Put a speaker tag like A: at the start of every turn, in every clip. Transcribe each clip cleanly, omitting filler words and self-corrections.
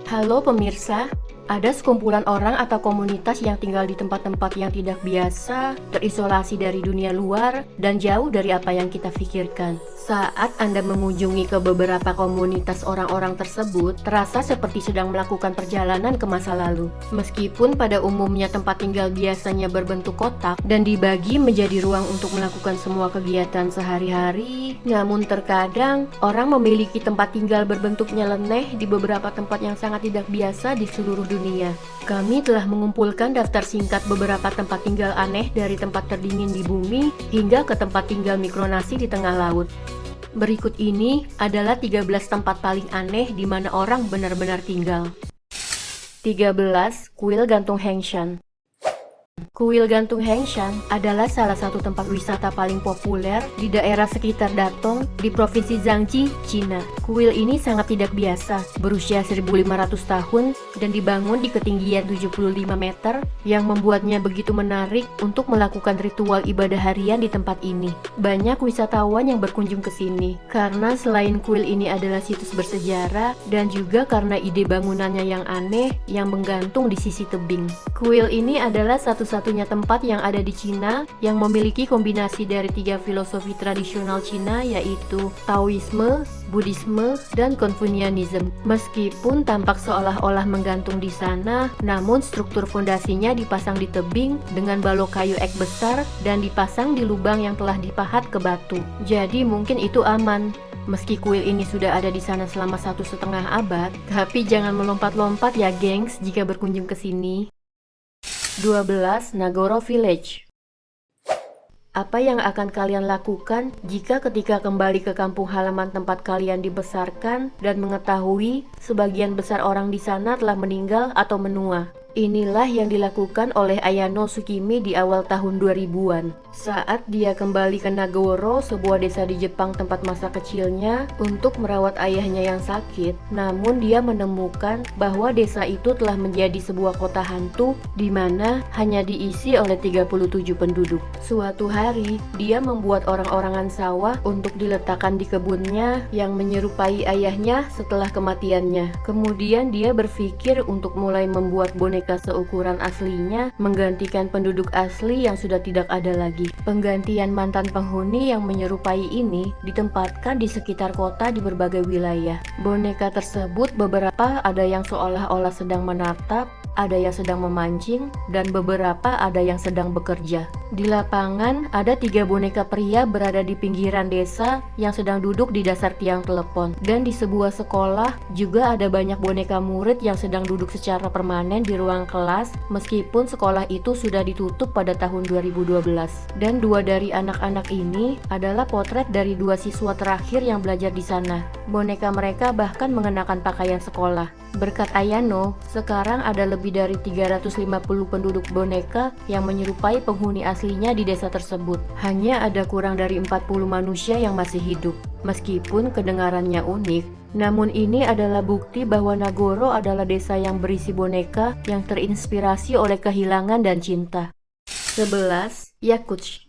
A: Halo pemirsa, ada sekumpulan orang atau komunitas yang tinggal di tempat-tempat yang tidak biasa, terisolasi dari dunia luar, dan jauh dari apa yang kita pikirkan. Saat Anda mengunjungi ke beberapa komunitas orang-orang tersebut, terasa seperti sedang melakukan perjalanan ke masa lalu. Meskipun pada umumnya tempat tinggal biasanya berbentuk kotak dan dibagi menjadi ruang untuk melakukan semua kegiatan sehari-hari, namun terkadang orang memiliki tempat tinggal berbentuk nyeleneh di beberapa tempat yang sangat tidak biasa di seluruh dunia. Kami telah mengumpulkan daftar singkat beberapa tempat tinggal aneh dari tempat terdingin di bumi hingga ke tempat tinggal Mikronasi di tengah laut. Berikut ini adalah 13 tempat paling aneh di mana orang benar-benar tinggal. 13. Kuil Gantung Hengshan. Kuil Gantung Hengshan adalah salah satu tempat wisata paling populer di daerah sekitar Datong di Provinsi Jiangxi, Cina. Kuil ini sangat tidak biasa, berusia 1500 tahun dan dibangun di ketinggian 75 meter yang membuatnya begitu menarik untuk melakukan ritual ibadah harian di tempat ini. Banyak wisatawan yang berkunjung ke sini karena selain kuil ini adalah situs bersejarah dan juga karena ide bangunannya yang aneh yang menggantung di sisi tebing. Kuil ini adalah satu-satunya tempat yang ada di Cina yang memiliki kombinasi dari 3 filosofi tradisional Cina, yaitu Taoisme, Buddhisme, dan Konfusianisme. Meskipun tampak seolah-olah menggantung di sana, namun struktur fondasinya dipasang di tebing dengan balok kayu ek besar dan dipasang di lubang yang telah dipahat ke batu. Jadi mungkin itu aman. Meski kuil ini sudah ada di sana selama 1,5 abad, tapi jangan melompat-lompat ya gengs jika berkunjung ke sini. 12. Nagoro Village. Apa yang akan kalian lakukan jika ketika kembali ke kampung halaman tempat kalian dibesarkan dan mengetahui sebagian besar orang di sana telah meninggal atau menua? Inilah yang dilakukan oleh Ayano Tsukimi di awal tahun 2000-an. Saat dia kembali ke Nagoro, sebuah desa di Jepang tempat masa kecilnya, untuk merawat ayahnya yang sakit, namun dia menemukan bahwa desa itu telah menjadi sebuah kota hantu di mana hanya diisi oleh 37 penduduk. Suatu hari, dia membuat orang-orangan sawah untuk diletakkan di kebunnya yang menyerupai ayahnya setelah kematiannya. Kemudian dia berpikir untuk mulai membuat boneka seukuran aslinya menggantikan penduduk asli yang sudah tidak ada lagi. Penggantian mantan penghuni yang menyerupai ini ditempatkan di sekitar kota di berbagai wilayah. Boneka tersebut beberapa ada yang seolah-olah sedang menatap, ada yang sedang memancing, dan beberapa ada yang sedang bekerja. Di lapangan ada 3 boneka pria berada di pinggiran desa yang sedang duduk di dasar tiang telepon. Dan di sebuah sekolah juga ada banyak boneka murid yang sedang duduk secara permanen di ruang kelas meskipun sekolah itu sudah ditutup pada tahun 2012. Dan 2 dari anak-anak ini adalah potret dari 2 siswa terakhir yang belajar di sana. Boneka mereka bahkan mengenakan pakaian sekolah. Berkat Ayano, sekarang ada lebih dari 350 penduduk boneka yang menyerupai penghuni aslinya di desa tersebut. Hanya ada kurang dari 40 manusia yang masih hidup. Meskipun kedengarannya unik, namun ini adalah bukti bahwa Nagoro adalah desa yang berisi boneka yang terinspirasi oleh kehilangan dan cinta. 11. Yakutsk.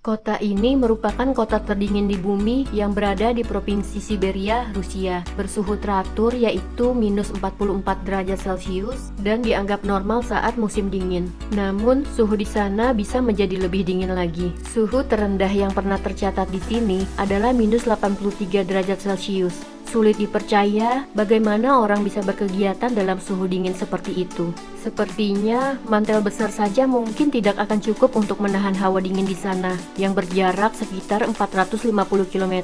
A: Kota ini merupakan kota terdingin di bumi yang berada di Provinsi Siberia, Rusia. Bersuhu teratur yaitu minus 44 derajat Celcius dan dianggap normal saat musim dingin. Namun, suhu di sana bisa menjadi lebih dingin lagi. Suhu terendah yang pernah tercatat di sini adalah minus 83 derajat Celcius. Sulit dipercaya bagaimana orang bisa berkegiatan dalam suhu dingin seperti itu. Sepertinya mantel besar saja mungkin tidak akan cukup untuk menahan hawa dingin di sana, yang berjarak sekitar 450 km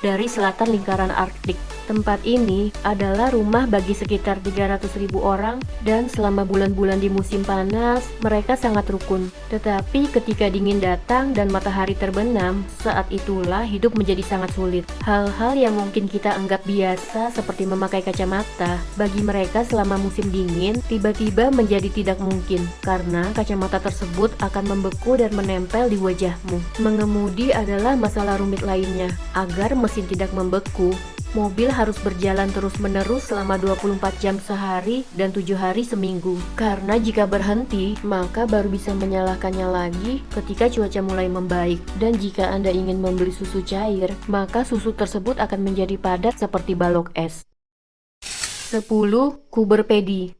A: dari selatan lingkaran Arktik. Tempat ini adalah rumah bagi sekitar 300.000 orang dan selama bulan-bulan di musim panas, mereka sangat rukun. Tetapi ketika dingin datang dan matahari terbenam, saat itulah hidup menjadi sangat sulit. Hal-hal yang mungkin kita anggap biasa seperti memakai kacamata, bagi mereka selama musim dingin tiba-tiba menjadi tidak mungkin karena kacamata tersebut akan membeku dan menempel di wajahmu. Mengemudi adalah masalah rumit lainnya. Agar mesin tidak membeku, mobil harus berjalan terus-menerus selama 24 jam sehari dan 7 hari seminggu. Karena jika berhenti, maka baru bisa menyalakannya lagi ketika cuaca mulai membaik. Dan jika Anda ingin membeli susu cair, maka susu tersebut akan menjadi padat seperti balok es. 10. Kuberpedi.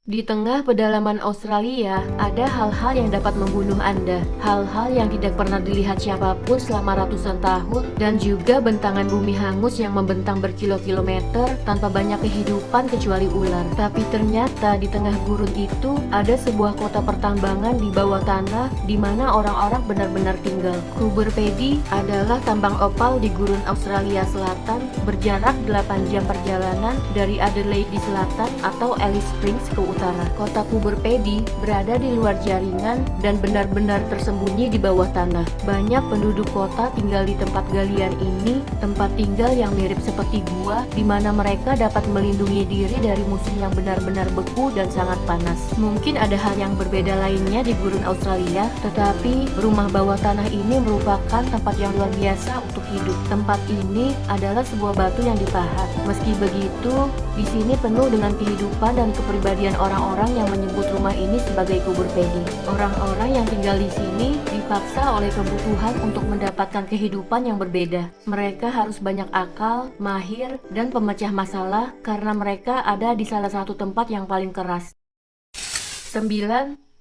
A: Di tengah pedalaman Australia, ada hal-hal yang dapat membunuh Anda. Hal-hal yang tidak pernah dilihat siapapun selama ratusan tahun, dan juga bentangan bumi hangus yang membentang berkilo-kilometer tanpa banyak kehidupan kecuali ular. Tapi ternyata di tengah gurun itu, ada sebuah kota pertambangan di bawah tanah di mana orang-orang benar-benar tinggal. Kuberpedi adalah tambang opal di gurun Australia Selatan, berjarak 8 jam perjalanan dari Adelaide di selatan atau Alice Springs ke utara. Kota Kuberpedi berada di luar jaringan dan benar-benar tersembunyi di bawah tanah. Banyak penduduk kota tinggal di tempat galian ini, tempat tinggal yang mirip seperti gua, di mana mereka dapat melindungi diri dari musim yang benar-benar beku dan sangat panas. Mungkin ada hal yang berbeda lainnya di gurun Australia, tetapi rumah bawah tanah ini merupakan tempat yang luar biasa untuk hidup. Tempat ini adalah sebuah batu yang dipahat. Meski begitu, di sini penuh dengan kehidupan dan kepribadian orang-orang yang menyebut rumah ini sebagai Kuberpedi. Orang-orang yang tinggal di sini dipaksa oleh kebutuhan untuk mendapatkan kehidupan yang berbeda. Mereka harus banyak akal, mahir, dan pemecah masalah karena mereka ada di salah satu tempat yang paling keras. 9.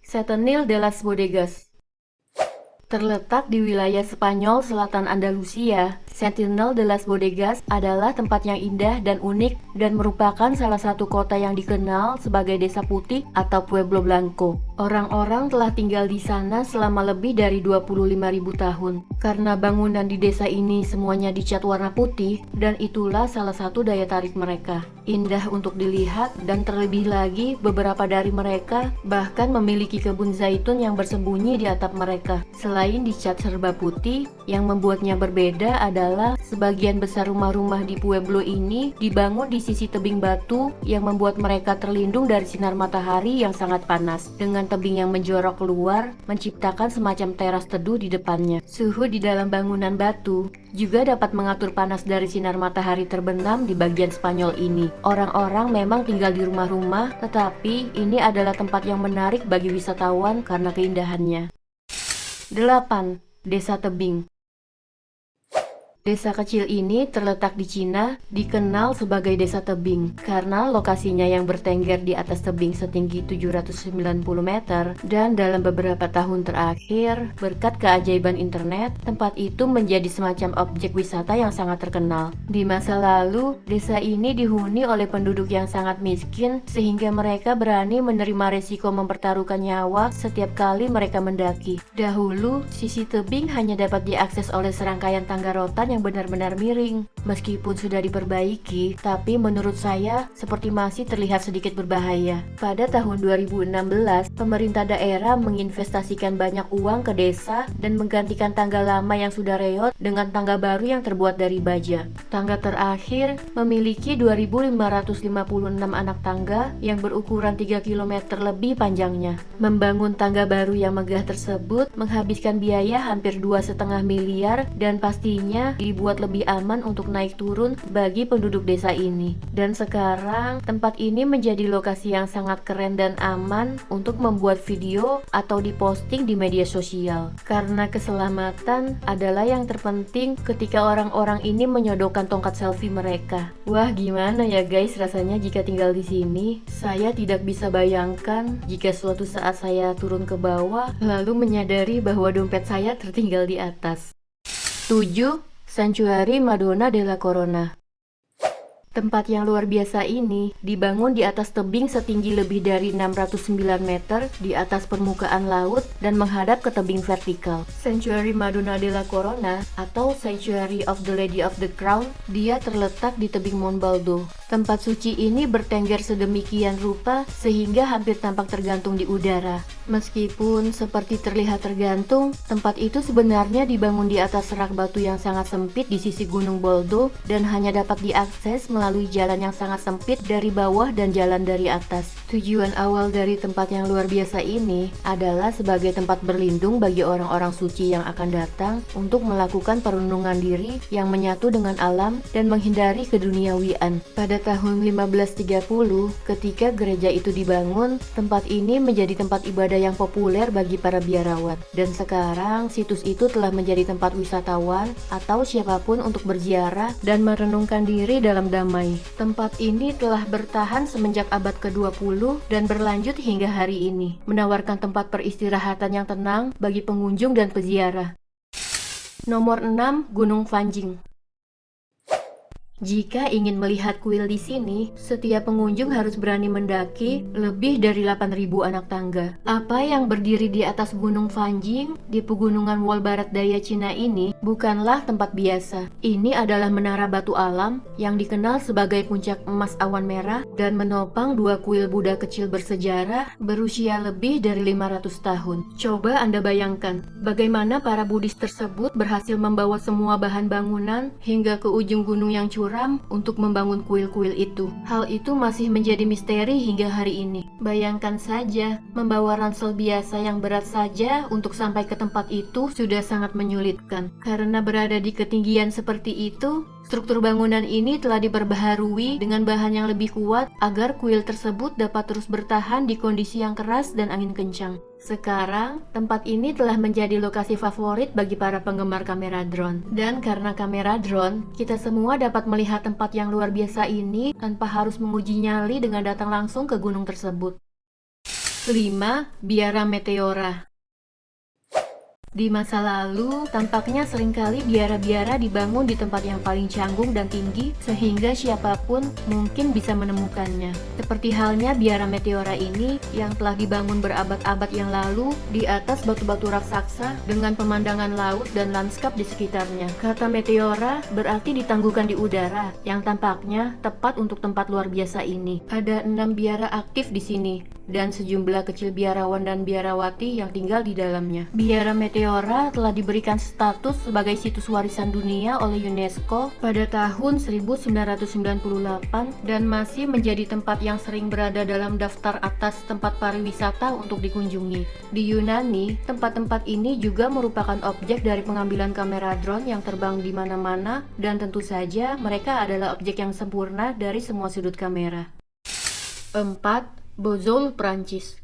A: Sentinel de las Bodegas. Terletak di wilayah Spanyol selatan Andalusia, Sentinel de las Bodegas adalah tempat yang indah dan unik dan merupakan salah satu kota yang dikenal sebagai Desa Putih atau Pueblo Blanco. Orang-orang telah tinggal di sana selama lebih dari 25.000 tahun. Karena bangunan di desa ini semuanya dicat warna putih, dan itulah salah satu daya tarik mereka. Indah untuk dilihat, dan terlebih lagi beberapa dari mereka bahkan memiliki kebun zaitun yang bersembunyi di atap mereka. Selain dicat serba putih, yang membuatnya berbeda adalah sebagian besar rumah-rumah di Pueblo ini dibangun di sisi tebing batu yang membuat mereka terlindung dari sinar matahari yang sangat panas. Dengan tebing yang menjorok keluar, menciptakan semacam teras teduh di depannya. Suhu di dalam bangunan batu juga dapat mengatur panas dari sinar matahari terbenam di bagian Spanyol ini. Orang-orang memang tinggal di rumah-rumah, tetapi ini adalah tempat yang menarik bagi wisatawan karena keindahannya. 8. Desa Tebing. Desa kecil ini terletak di Cina, dikenal sebagai Desa Tebing karena lokasinya yang bertengger di atas tebing setinggi 790 meter, dan dalam beberapa tahun terakhir, berkat keajaiban internet, tempat itu menjadi semacam objek wisata yang sangat terkenal. Di masa lalu, desa ini dihuni oleh penduduk yang sangat miskin sehingga mereka berani menerima resiko mempertaruhkan nyawa setiap kali mereka mendaki. Dahulu, sisi tebing hanya dapat diakses oleh serangkaian tangga rotan yang benar-benar miring. Meskipun sudah diperbaiki, tapi menurut saya seperti masih terlihat sedikit berbahaya. Pada tahun 2016, pemerintah daerah menginvestasikan banyak uang ke desa dan menggantikan tangga lama yang sudah reot dengan tangga baru yang terbuat dari baja. Tangga terakhir memiliki 2.556 anak tangga yang berukuran 3 km lebih panjangnya. Membangun tangga baru yang megah tersebut menghabiskan biaya hampir 2,5 miliar dan pastinya dibuat lebih aman untuk naik turun bagi penduduk desa ini. Dan sekarang tempat ini menjadi lokasi yang sangat keren dan aman untuk membuat video atau diposting di media sosial. Karena keselamatan adalah yang terpenting ketika orang-orang ini menyodorkan tongkat selfie mereka. Wah, gimana ya guys rasanya jika tinggal di sini? Saya tidak bisa bayangkan jika suatu saat saya turun ke bawah lalu menyadari bahwa dompet saya tertinggal di atas. 7. Santuari Madonna della Corona. Tempat yang luar biasa ini dibangun di atas tebing setinggi lebih dari 609 meter di atas permukaan laut dan menghadap ke tebing vertikal. Sanctuary Madonna della Corona atau Sanctuary of the Lady of the Crown, dia terletak di tebing Mount Baldo. Tempat suci ini bertengger sedemikian rupa sehingga hampir tampak tergantung di udara. Meskipun seperti terlihat tergantung, tempat itu sebenarnya dibangun di atas rak batu yang sangat sempit di sisi Gunung Baldo dan hanya dapat diakses melalui jalan yang sangat sempit dari bawah dan jalan dari atas. Tujuan awal dari tempat yang luar biasa ini adalah sebagai tempat berlindung bagi orang-orang suci yang akan datang untuk melakukan perenungan diri yang menyatu dengan alam dan menghindari keduniawian. Pada Pada tahun 1530, ketika gereja itu dibangun, tempat ini menjadi tempat ibadah yang populer bagi para biarawat. Dan sekarang, situs itu telah menjadi tempat wisatawan atau siapapun untuk berziarah dan merenungkan diri dalam damai. Tempat ini telah bertahan semenjak abad ke-20 dan berlanjut hingga hari ini, menawarkan tempat peristirahatan yang tenang bagi pengunjung dan peziarah. Nomor 6, Gunung Fanjing. Jika ingin melihat kuil di sini, setiap pengunjung harus berani mendaki lebih dari 8.000 anak tangga. Apa yang berdiri di atas Gunung Fanjing di pegunungan Wall Barat Daya Cina ini bukanlah tempat biasa. Ini adalah menara batu alam yang dikenal sebagai puncak emas awan merah dan menopang dua kuil Buddha kecil bersejarah berusia lebih dari 500 tahun. Coba Anda bayangkan, bagaimana para Buddhis tersebut berhasil membawa semua bahan bangunan hingga ke ujung gunung yang curam untuk membangun kuil-kuil itu. Hal itu masih menjadi misteri hingga hari ini. Bayangkan saja, membawa ransel biasa yang berat saja untuk sampai ke tempat itu sudah sangat menyulitkan. Karena berada di ketinggian seperti itu, struktur bangunan ini telah diperbaharui dengan bahan yang lebih kuat agar kuil tersebut dapat terus bertahan di kondisi yang keras dan angin kencang. Sekarang, tempat ini telah menjadi lokasi favorit bagi para penggemar kamera drone. Dan karena kamera drone, kita semua dapat melihat tempat yang luar biasa ini tanpa harus menguji nyali dengan datang langsung ke gunung tersebut. 5. Biara Meteora. Di masa lalu, tampaknya seringkali biara-biara dibangun di tempat yang paling canggung dan tinggi sehingga siapapun mungkin bisa menemukannya. Seperti halnya biara Meteora ini yang telah dibangun berabad-abad yang lalu di atas batu-batu raksasa dengan pemandangan laut dan lanskap di sekitarnya. Kata Meteora berarti ditangguhkan di udara yang tampaknya tepat untuk tempat luar biasa ini. Ada 6 biara aktif di sini dan sejumlah kecil biarawan dan biarawati yang tinggal di dalamnya. Biara Meteora telah diberikan status sebagai situs warisan dunia oleh UNESCO pada tahun 1998 dan masih menjadi tempat yang sering berada dalam daftar atas tempat pariwisata untuk dikunjungi. Di Yunani, tempat-tempat ini juga merupakan objek dari pengambilan kamera drone yang terbang di mana-mana dan tentu saja mereka adalah objek yang sempurna dari semua sudut kamera. 4. Bozol, Prancis.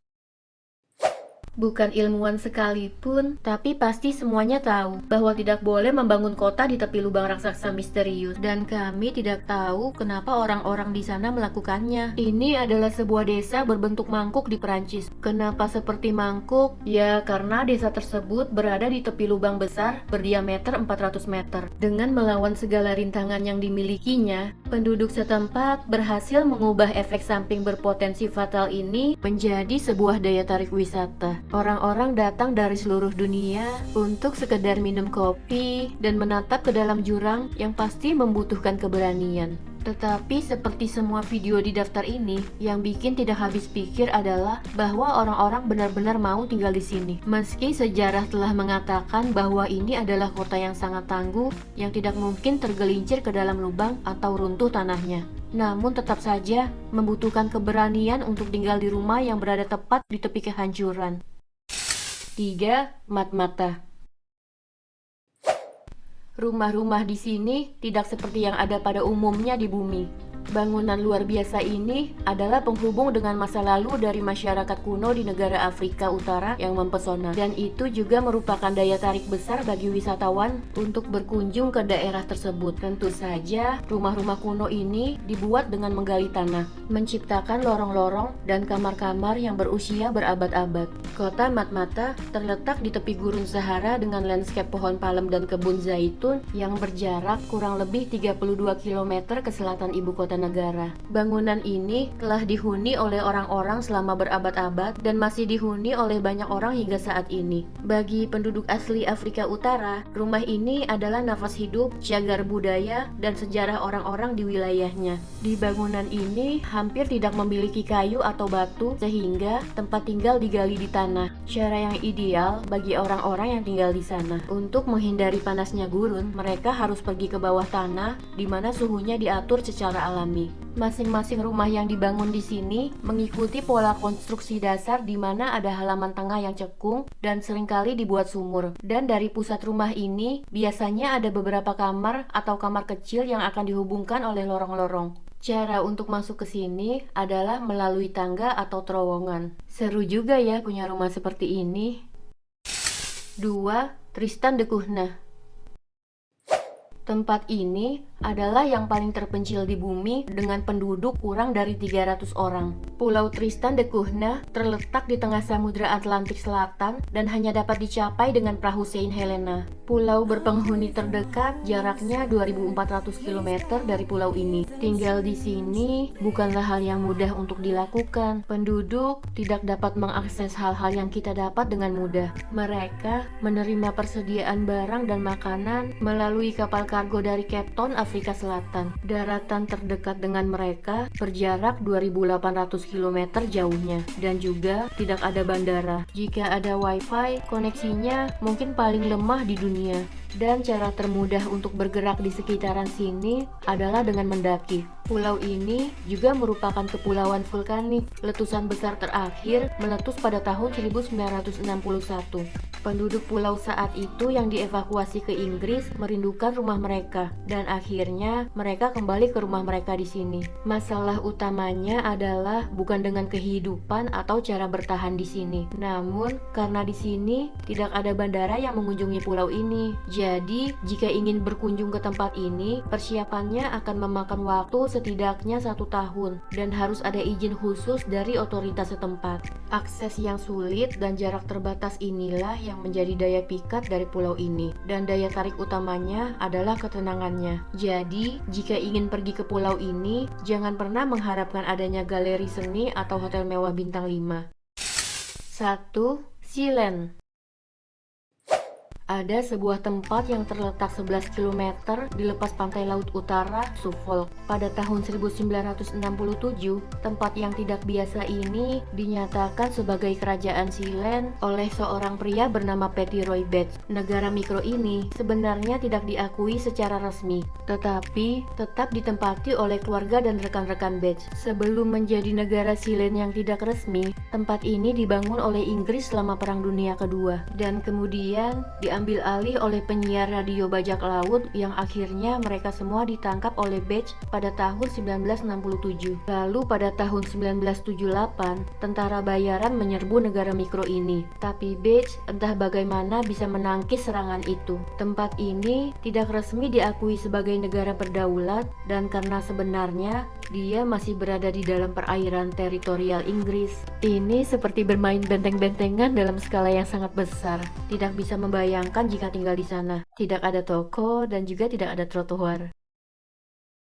A: Bukan ilmuwan sekalipun, tapi pasti semuanya tahu bahwa tidak boleh membangun kota di tepi lubang raksasa misterius. Dan kami tidak tahu kenapa orang-orang di sana melakukannya. Ini adalah sebuah desa berbentuk mangkuk di Perancis. Kenapa seperti mangkuk? Ya, karena desa tersebut berada di tepi lubang besar berdiameter 400 meter. Dengan melawan segala rintangan yang dimilikinya, penduduk setempat berhasil mengubah efek samping berpotensi fatal ini menjadi sebuah daya tarik wisata. Orang-orang datang dari seluruh dunia untuk sekedar minum kopi dan menatap ke dalam jurang yang pasti membutuhkan keberanian. Tetapi seperti semua video di daftar ini, yang bikin tidak habis pikir adalah bahwa orang-orang benar-benar mau tinggal di sini. Meski sejarah telah mengatakan bahwa ini adalah kota yang sangat tangguh, yang tidak mungkin tergelincir ke dalam lubang atau runtuh tanahnya. Namun tetap saja membutuhkan keberanian untuk tinggal di rumah yang berada tepat di tepi kehancuran. 3. Matmata. Rumah-rumah di sini tidak seperti yang ada pada umumnya di bumi. Bangunan luar biasa ini adalah penghubung dengan masa lalu dari masyarakat kuno di negara Afrika Utara yang mempesona. Dan itu juga merupakan daya tarik besar bagi wisatawan untuk berkunjung ke daerah tersebut. Tentu saja, rumah-rumah kuno ini dibuat dengan menggali tanah, menciptakan lorong-lorong dan kamar-kamar yang berusia berabad-abad. Kota Matmata terletak di tepi gurun Sahara dengan landscape pohon palem dan kebun zaitun yang berjarak kurang lebih 32 km ke selatan ibu kota negara. Bangunan ini telah dihuni oleh orang-orang selama berabad-abad dan masih dihuni oleh banyak orang hingga saat ini. Bagi penduduk asli Afrika Utara, rumah ini adalah nafas hidup, cagar budaya, dan sejarah orang-orang di wilayahnya. Di bangunan ini hampir tidak memiliki kayu atau batu sehingga tempat tinggal digali di tanah. Cara yang ideal bagi orang-orang yang tinggal di sana. Untuk menghindari panasnya gurun, mereka harus pergi ke bawah tanah di mana suhunya diatur secara alami. Masing-masing rumah yang dibangun di sini mengikuti pola konstruksi dasar di mana ada halaman tengah yang cekung dan seringkali dibuat sumur. Dan dari pusat rumah ini biasanya ada beberapa kamar atau kamar kecil yang akan dihubungkan oleh lorong-lorong. Cara untuk masuk ke sini adalah melalui tangga atau terowongan. Seru juga ya punya rumah seperti ini. 2. Tristan de Cunha. Tempat ini adalah yang paling terpencil di bumi dengan penduduk kurang dari 300 orang. Pulau Tristan de Cunha terletak di tengah Samudra Atlantik Selatan dan hanya dapat dicapai dengan perahu Saint Helena. Pulau berpenghuni terdekat jaraknya 2.400 km dari pulau ini. Tinggal di sini bukanlah hal yang mudah untuk dilakukan. Penduduk tidak dapat mengakses hal-hal yang kita dapat dengan mudah. Mereka menerima persediaan barang dan makanan melalui kapal kargo dari Cape Town, Afrika Selatan. Daratan terdekat dengan mereka berjarak 2.800 km jauhnya dan juga tidak ada bandara. Jika ada wifi, koneksinya mungkin paling lemah di dunia. Dan cara termudah untuk bergerak di sekitaran sini adalah dengan mendaki. Pulau ini juga merupakan kepulauan vulkanik. Letusan besar terakhir meletus pada tahun 1961. Penduduk pulau saat itu yang dievakuasi ke Inggris merindukan rumah mereka dan akhirnya mereka kembali ke rumah mereka di sini. Masalah utamanya adalah bukan dengan kehidupan atau cara bertahan di sini, namun karena di sini tidak ada bandara yang mengunjungi pulau ini. Jadi, jika ingin berkunjung ke tempat ini, persiapannya akan memakan waktu setidaknya 1 tahun dan harus ada izin khusus dari otoritas setempat. Akses yang sulit dan jarak terbatas inilah yang menjadi daya pikat dari pulau ini, dan daya tarik utamanya adalah ketenangannya. Jadi, jika ingin pergi ke pulau ini, jangan pernah mengharapkan adanya galeri seni atau hotel mewah bintang 5. 1. Sealand. Ada sebuah tempat yang terletak 11 km di lepas pantai laut utara Suffolk. Pada tahun 1967, tempat yang tidak biasa ini dinyatakan sebagai kerajaan Sealand oleh seorang pria bernama Patty Roy Bates. Negara mikro ini sebenarnya tidak diakui secara resmi, tetapi tetap ditempati oleh keluarga dan rekan-rekan Bates. Sebelum menjadi negara Sealand yang tidak resmi, tempat ini dibangun oleh Inggris selama Perang Dunia Kedua, dan kemudian diambil alih oleh penyiar radio bajak laut yang akhirnya mereka semua ditangkap oleh Bates pada tahun 1967. Lalu pada tahun 1978, tentara bayaran menyerbu negara mikro ini. Tapi Bates entah bagaimana bisa menangkis serangan itu. Tempat ini tidak resmi diakui sebagai negara berdaulat dan karena sebenarnya dia masih berada di dalam perairan teritorial Inggris. Ini seperti bermain benteng-bentengan dalam skala yang sangat besar. Tidak bisa membayangkan jika tinggal di sana. Tidak ada toko dan juga tidak ada trotoar.